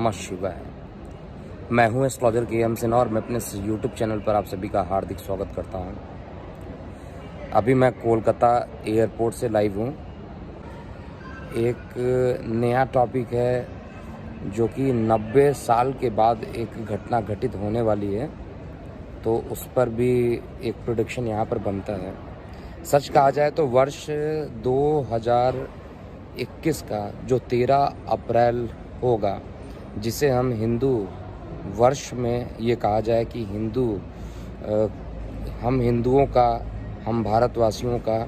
नमः शिवाय। मैं हूं एस्ट्रोलॉजर के.एम. सिन्हा और मैं अपने यूट्यूब चैनल पर आप सभी का हार्दिक स्वागत करता हूं। अभी मैं कोलकाता एयरपोर्ट से लाइव हूं। एक नया टॉपिक है जो कि 90 साल के बाद एक घटना घटित होने वाली है, तो उस पर भी एक प्रेडिक्शन यहाँ पर बनता है। सच कहा जाए तो वर्ष 2021 का जो 13 अप्रैल होगा, जिसे हम हिंदू वर्ष में ये कहा जाए कि हम हिंदुओं का, हम भारतवासियों का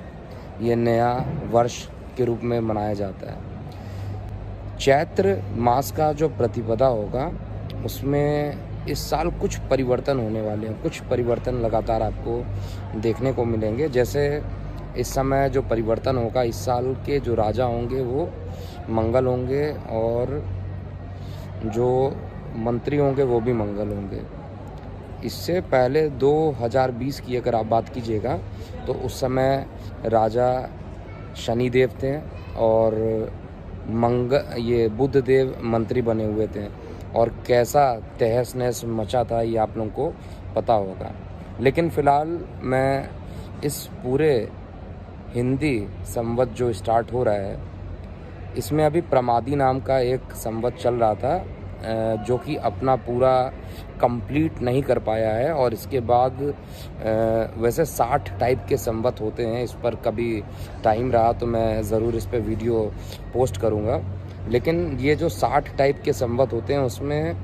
ये नया वर्ष के रूप में मनाया जाता है। चैत्र मास का जो प्रतिपदा होगा उसमें इस साल कुछ परिवर्तन होने वाले हैं। कुछ परिवर्तन लगातार आपको देखने को मिलेंगे। जैसे इस समय जो परिवर्तन होगा, इस साल के जो राजा होंगे वो मंगल होंगे और जो मंत्री होंगे वो भी मंगल होंगे। इससे पहले 2020 की अगर आप बात कीजिएगा तो उस समय राजा शनिदेव थे और ये बुध देव मंत्री बने हुए थे, और कैसा तहस नहस मचा था ये आप लोगों को पता होगा। लेकिन फ़िलहाल मैं इस पूरे हिंदी संवत जो स्टार्ट हो रहा है, इसमें अभी प्रमादी नाम का एक संवत चल रहा था जो कि अपना पूरा कंप्लीट नहीं कर पाया है। और इसके बाद वैसे 60 टाइप के संवत होते हैं। इस पर कभी टाइम रहा तो मैं ज़रूर इस पर वीडियो पोस्ट करूँगा। लेकिन ये जो 60 टाइप के संवत होते हैं उसमें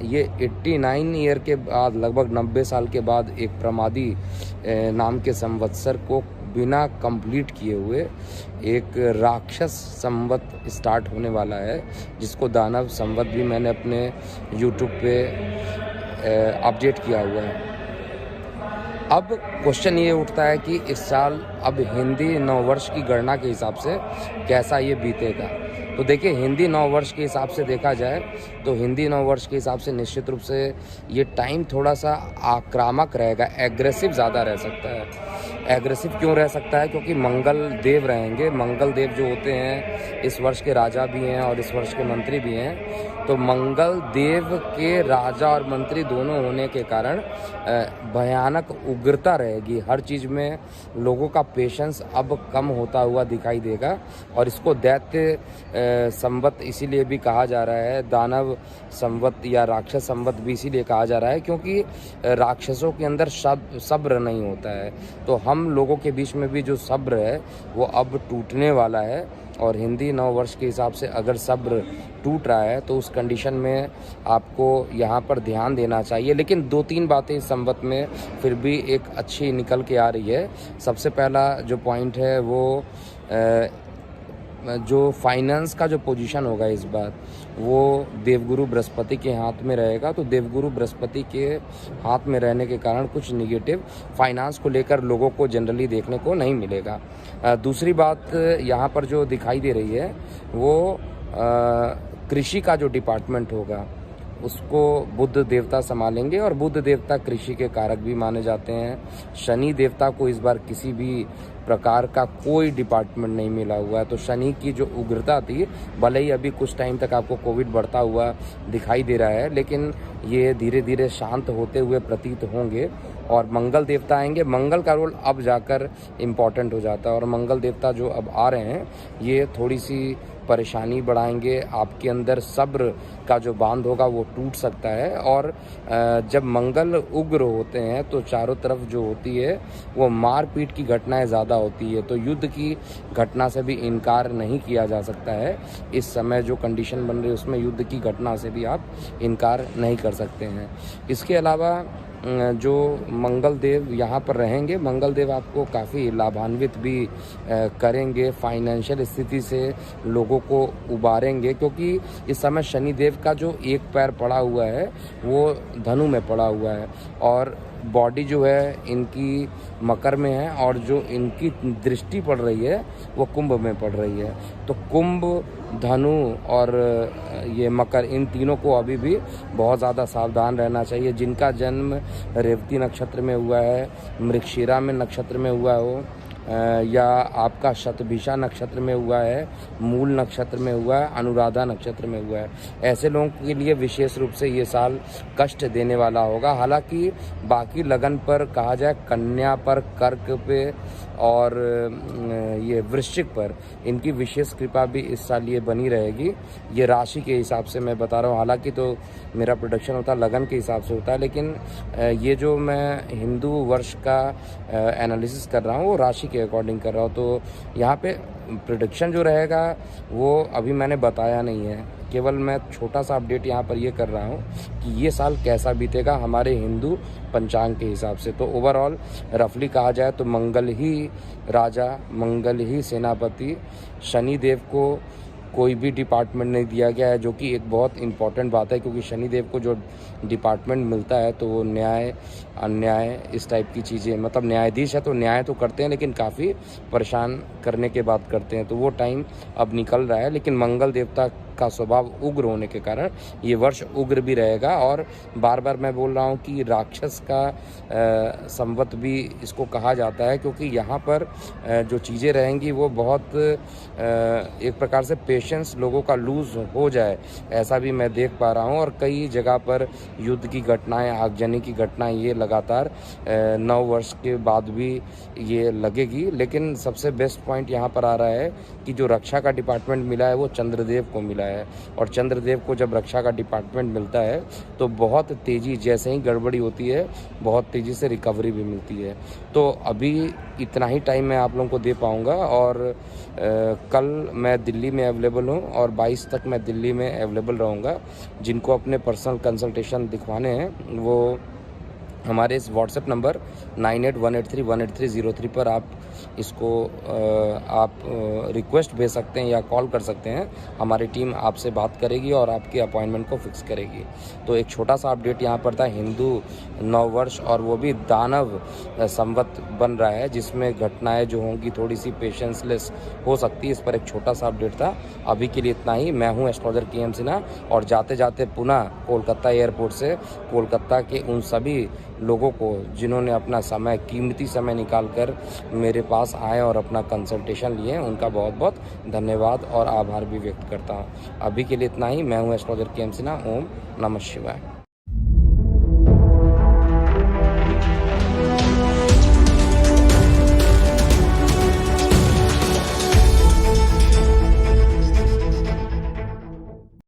ये 89 ईयर के बाद, लगभग 90 साल के बाद एक प्रमादी नाम के संवत्सर को बिना कंप्लीट किए हुए एक राक्षस संवत स्टार्ट होने वाला है, जिसको दानव संवत भी मैंने अपने यूट्यूब पे अपडेट किया हुआ है। अब क्वेश्चन ये उठता है कि इस साल अब हिंदी नववर्ष की गणना के हिसाब से कैसा ये बीतेगा। तो देखिए, हिंदी नववर्ष के हिसाब से देखा जाए तो हिंदी नववर्ष के हिसाब से निश्चित रूप से ये टाइम थोड़ा सा आक्रामक रहेगा, एग्रेसिव ज़्यादा रह सकता है। एग्रेसिव क्यों रह सकता है? क्योंकि मंगल देव रहेंगे। मंगल देव जो होते हैं इस वर्ष के राजा भी हैं और इस वर्ष के मंत्री भी हैं। तो मंगल देव के राजा और मंत्री दोनों होने के कारण भयानक उग्रता रहेगी। हर चीज़ में लोगों का पेशेंस अब कम होता हुआ दिखाई देगा। और इसको दैत्य संवत इसीलिए भी कहा जा रहा है, दानव संवत या राक्षस संवत भी इसीलिए कहा जा रहा है क्योंकि राक्षसों के अंदर सब्र नहीं होता है। तो हम लोगों के बीच में भी जो सब्र है वो अब टूटने वाला है। और हिंदी नववर्ष के हिसाब से अगर सब्र टूट रहा है तो उस कंडीशन में आपको यहाँ पर ध्यान देना चाहिए। लेकिन 2-3 बातें इस संवत में फिर भी एक अच्छी निकल के आ रही है। सबसे पहला जो पॉइंट है वो जो फाइनेंस का जो पोजीशन होगा इस बार, वो देवगुरु बृहस्पति के हाथ में रहेगा। तो देवगुरु बृहस्पति के हाथ में रहने के कारण कुछ निगेटिव फाइनेंस को लेकर लोगों को जनरली देखने को नहीं मिलेगा। दूसरी बात यहाँ पर जो दिखाई दे रही है वो कृषि का जो डिपार्टमेंट होगा उसको बुध देवता संभालेंगे, और बुध देवता कृषि के कारक भी माने जाते हैं। शनि देवता को इस बार किसी भी प्रकार का कोई डिपार्टमेंट नहीं मिला हुआ है। तो शनि की जो उग्रता थी, भले ही अभी कुछ टाइम तक आपको कोविड बढ़ता हुआ दिखाई दे रहा है, लेकिन ये धीरे धीरे शांत होते हुए प्रतीत होंगे। और मंगल देवता आएंगे। मंगल का रोल अब जाकर इम्पॉर्टेंट हो जाता है, और मंगल देवता जो अब आ रहे हैं ये थोड़ी सी परेशानी बढ़ाएंगे। आपके अंदर सब्र का जो बांध होगा वो टूट सकता है। और जब मंगल उग्र होते हैं तो चारों तरफ जो होती है वो मारपीट की घटनाएं ज़्यादा होती है। तो युद्ध की घटना से भी इनकार नहीं किया जा सकता है। इस समय जो कंडीशन बन रही है उसमें युद्ध की घटना से भी आप इनकार नहीं कर सकते हैं। इसके अलावा जो मंगल देव यहाँ पर रहेंगे, मंगल देव आपको काफ़ी लाभान्वित भी करेंगे। फाइनेंशियल स्थिति से लोगों को उबारेंगे, क्योंकि इस समय शनि देव का जो एक पैर पड़ा हुआ है वो धनु में पड़ा हुआ है, और बॉडी जो है इनकी मकर में है, और जो इनकी दृष्टि पड़ रही है वो कुंभ में पड़ रही है। तो कुंभ, धनु और ये मकर, इन तीनों को अभी भी बहुत ज़्यादा सावधान रहना चाहिए। जिनका जन्म रेवती नक्षत्र में हुआ है, मृगशिरा में नक्षत्र में हुआ हो, या आपका शतभिषा नक्षत्र में हुआ है, मूल नक्षत्र में हुआ है, अनुराधा नक्षत्र में हुआ है, ऐसे लोगों के लिए विशेष रूप से ये साल कष्ट देने वाला होगा। हालांकि बाकी लगन पर कहा जाए, कन्या पर, कर्क पे और ये वृश्चिक पर इनकी विशेष कृपा भी इस साल ये बनी रहेगी। ये राशि के हिसाब से मैं बता रहा हूँ, हालांकि तो मेरा प्रोडिक्शन होता है लगन के हिसाब से होता है, लेकिन ये जो मैं हिंदू वर्ष का एनालिसिस कर रहा हूँ वो राशि के अकॉर्डिंग कर रहा हूँ। तो यहाँ पे प्रोडिक्शन जो रहेगा वो अभी मैंने बताया नहीं है, केवल मैं छोटा सा अपडेट यहाँ पर ये कर रहा हूँ कि ये साल कैसा बीतेगा हमारे हिंदू पंचांग के हिसाब से। तो ओवरऑल रफली कहा जाए तो मंगल ही राजा, मंगल ही सेनापति, शनि देव को कोई भी डिपार्टमेंट नहीं दिया गया है, जो कि एक बहुत इंपॉर्टेंट बात है, क्योंकि शनिदेव को जो डिपार्टमेंट मिलता है तो वो न्याय, अन्याय, इस टाइप की चीज़ें, मतलब न्यायाधीश है तो न्याय तो करते हैं लेकिन काफ़ी परेशान करने के बाद करते हैं, तो वो टाइम अब निकल रहा है। लेकिन मंगल देवता का स्वभाव उग्र होने के कारण ये वर्ष उग्र भी रहेगा। और बार बार मैं बोल रहा हूँ कि राक्षस का संवत भी इसको कहा जाता है, क्योंकि यहाँ पर जो चीज़ें रहेंगी वो बहुत एक प्रकार से पेशेंस लोगों का लूज हो जाए, ऐसा भी मैं देख पा रहा हूँ। और कई जगह पर युद्ध की घटनाएं, आगजनी की घटनाएं ये लगातार 9 वर्ष के बाद भी ये लगेगी। लेकिन सबसे बेस्ट पॉइंट यहाँ पर आ रहा है कि जो रक्षा का डिपार्टमेंट मिला है वो चंद्रदेव को मिला है, और चंद्रदेव को जब रक्षा का डिपार्टमेंट मिलता है तो बहुत तेज़ी, जैसे ही गड़बड़ी होती है बहुत तेज़ी से रिकवरी भी मिलती है। तो अभी इतना ही टाइम मैं आप लोगों को दे पाऊँगा, और कल मैं दिल्ली में अवेलेबल हूँ और 22 तक मैं दिल्ली में अवेलेबल रहूँगा। जिनको अपने पर्सनल कंसल्टेशन दिखवाने हैं वो हमारे इस व्हाट्सएप नंबर 9818318303 पर आप इसको आप रिक्वेस्ट भेज सकते हैं या कॉल कर सकते हैं। हमारी टीम आपसे बात करेगी और आपकी अपॉइंटमेंट को फिक्स करेगी। तो एक छोटा सा अपडेट यहाँ पर था, हिंदू नववर्ष और वो भी दानव संवत बन रहा है, जिसमें घटनाएं जो होंगी थोड़ी सी पेशेंसलेस हो सकती है। इस पर एक छोटा सा अपडेट था। अभी के लिए इतना ही। मैं हूँ एस्ट्रोलॉजर KM सिन्हा, और जाते जाते पुनः कोलकाता एयरपोर्ट से कोलकाता के उन सभी लोगों को जिन्होंने अपना समय, कीमती समय निकालकर मेरे पास आए और अपना कंसल्टेशन लिए, उनका बहुत बहुत धन्यवाद और आभार भी व्यक्त करता हूँ। अभी के लिए इतना ही। मैं हूँ एस्ट्रोलॉजर KM सिन्हा। ओम नमः शिवाय।